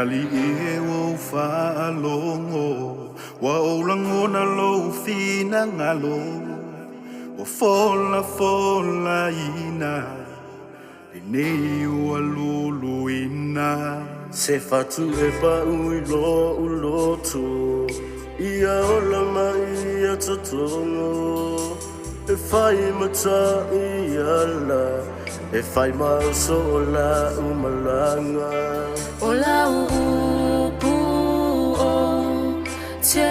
ali e o fa longo wa o lango na lo fina ngalo o fola ina nei o lulu ina se fatu e pa ui lo uloto ia ola mai ia totongo e fai mata ia la e fai maso ola umalanga ola upu o te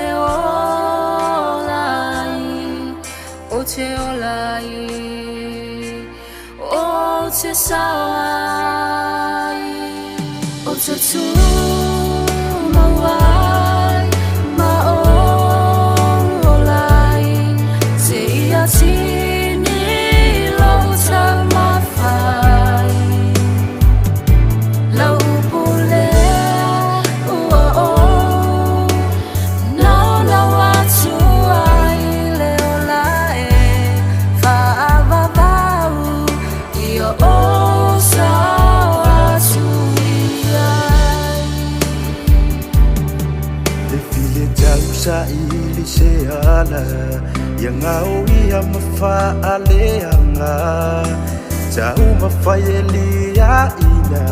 olai o te olai o te sawai o te tu mawai ma o olai te ia tini lo ta mawhai lau pule ua o nau lau atu ai le ola e whaavavau ia o sao atu iai te file tau sa ili se ala ia ngau ia mawha aleanga tau mawhai e lia ina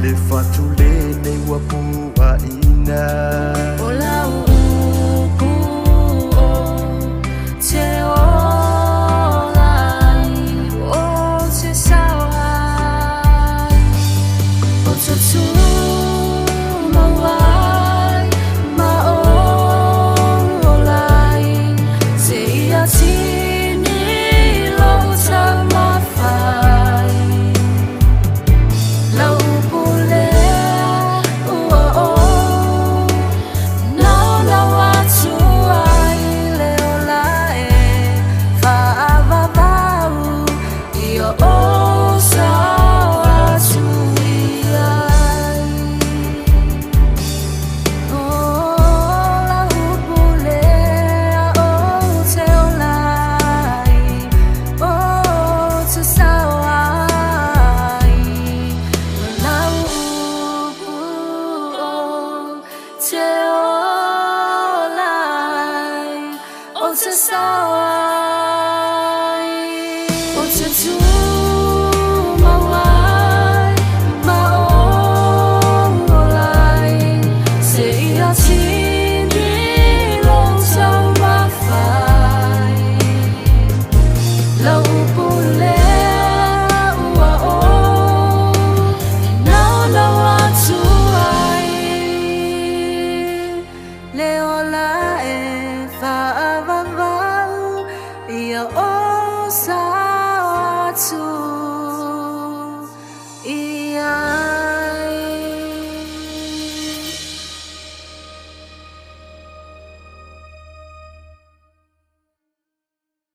le fatu le nei wapua ina ola upu o te olai o te sawai o te tu mawai ma o olai te ia tini lo ta mawhai lau pule ua o nau lau atu ai le ola e whaavavau ia o sao atu iai o lau pule a o te olai o te sawai lau upu o te olai o te sawai o te tu mawai ma o olai se ia tini lo tau mawhai lau pule ua o nau lau atu ai le ola e whaavavau ia o sao atu